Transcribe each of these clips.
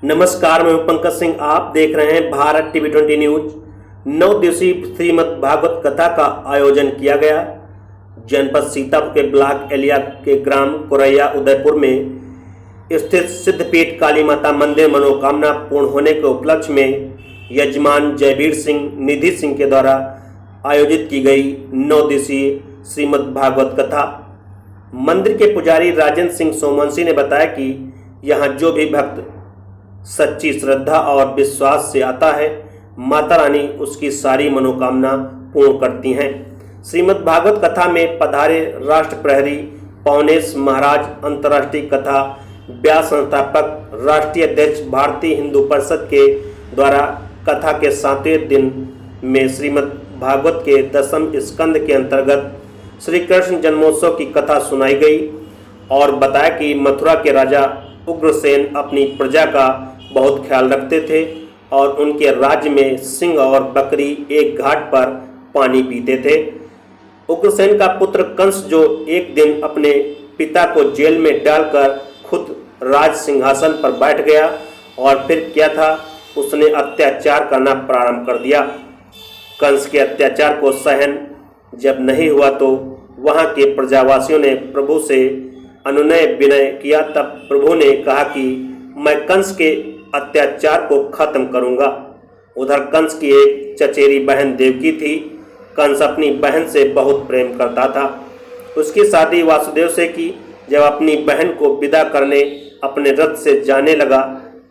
नमस्कार, मैं हूं पंकज सिंह। आप देख रहे हैं भारत टीवी 20 न्यूज। 9 दिवसीय श्रीमद् भागवत कथा का आयोजन किया गया। जनपद सीतापुर के ब्लॉक एलिया के ग्राम कोरैया उदयपुर में स्थित सिद्धपीठ काली माता मंदिर मनोकामना पूर्ण होने के उपलक्ष्य में यजमान जयवीर सिंह निधि सिंह के द्वारा आयोजित की गई 9 दिवसीय श्रीमद् भागवत कथा। मंदिर के पुजारी राजेंद्र सिंह सोमवंशी ने बताया कि यहाँ जो भी भक्त सच्ची श्रद्धा और विश्वास से आता है, माता रानी उसकी सारी मनोकामना पूर्ण करती हैं। श्रीमद् भागवत कथा में पधारे राष्ट्र प्रहरी पवनेश महाराज, अंतर्राष्ट्रीय कथा व्यास संस्थापक, राष्ट्रीय अध्यक्ष भारतीय हिंदू परिषद के द्वारा कथा के 7वें दिन में श्रीमद् भागवत के 10वें स्कंद के अंतर्गत श्री कृष्ण जन्मोत्सव की कथा सुनाई गई और बताया कि मथुरा के राजा उग्रसेन अपनी प्रजा का बहुत ख्याल रखते थे और उनके राज्य में सिंह और बकरी एक घाट पर पानी पीते थे। उग्रसेन का पुत्र कंस, जो एक दिन अपने पिता को जेल में डालकर खुद राज सिंहासन पर बैठ गया और फिर क्या था, उसने अत्याचार करना प्रारंभ कर दिया। कंस के अत्याचार को सहन जब नहीं हुआ तो वहां के प्रजावासियों ने प्रभु से अनुनय विनय किया। तब प्रभु ने कहा कि मैं कंस के अत्याचार को खत्म करूंगा। उधर कंस की एक चचेरी बहन देवकी थी। कंस अपनी बहन से बहुत प्रेम करता था। उसकी शादी वासुदेव से की। जब अपनी बहन को विदा करने अपने रथ से जाने लगा,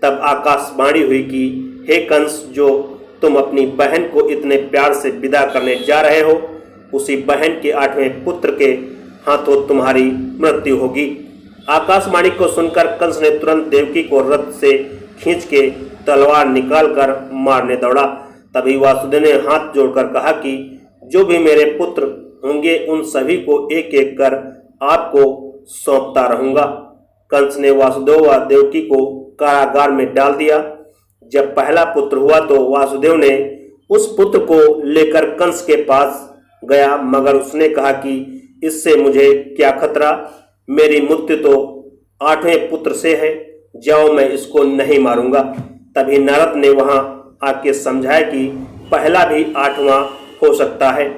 तब आकाशवाणी हुई कि हे कंस, जो तुम अपनी बहन को इतने प्यार से विदा करने जा रहे हो, उसी बहन के 8वें पुत्र के हाथों तुम्हारी मृत्यु होगी। आकाशवाणी को सुनकर कंस ने तुरंत देवकी को रथ से खींच के तलवार निकालकर मारने दौड़ा। तभी वासुदेव ने हाथ जोड़कर कहा कि जो भी मेरे पुत्र होंगे उन सभी को एक एक कर आपको सौंपता रहूंगा। कंस ने वासुदेव व देवकी को कारागार में डाल दिया। जब पहला पुत्र हुआ तो वासुदेव ने उस पुत्र को लेकर कंस के पास गया, मगर उसने कहा कि इससे मुझे क्या खतरा, मेरी मृत्यु तो 8वें पुत्र से है, जाओ मैं इसको नहीं मारूंगा। तभी नारद ने वहां आके समझाया कि पहला भी 8वां हो सकता है।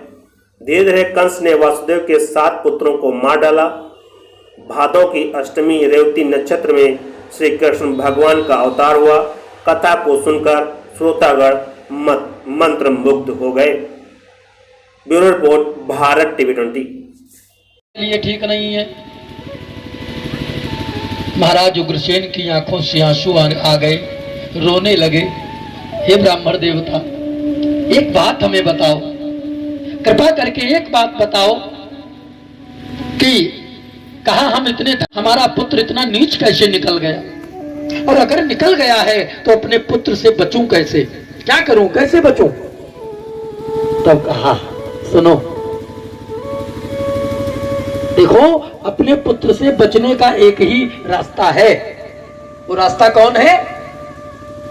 धीरे धीरे कंस ने वासुदेव के 7 पुत्रों को मार डाला। भादों की अष्टमी रेवती नक्षत्र में श्री कृष्ण भगवान का अवतार हुआ। कथा को सुनकर श्रोतागण मंत्र मुग्ध हो गए। Bureau report, Bharat TV 20। ये ठीक नहीं है। महाराज उग्रसेन की आंखों से आंसू आ गए, रोने लगे। हे ब्राह्मण देवता, एक बात हमें बताओ, कृपा करके एक बात बताओ कि कहा हम हमारा पुत्र इतना नीच कैसे निकल गया, और अगर निकल गया है तो अपने पुत्र से बचूं कैसे, क्या करूं, कैसे बचूं। तब कहा सुनो, देखो अपने पुत्र से बचने का एक ही रास्ता है। वो रास्ता कौन है?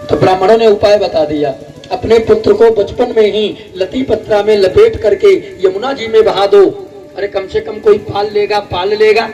तो ब्राह्मणों ने उपाय बता दिया। अपने पुत्र को बचपन में ही लती पत्रा में लपेट करके यमुना जी में बहा दो। अरे कम से कम कोई पाल लेगा।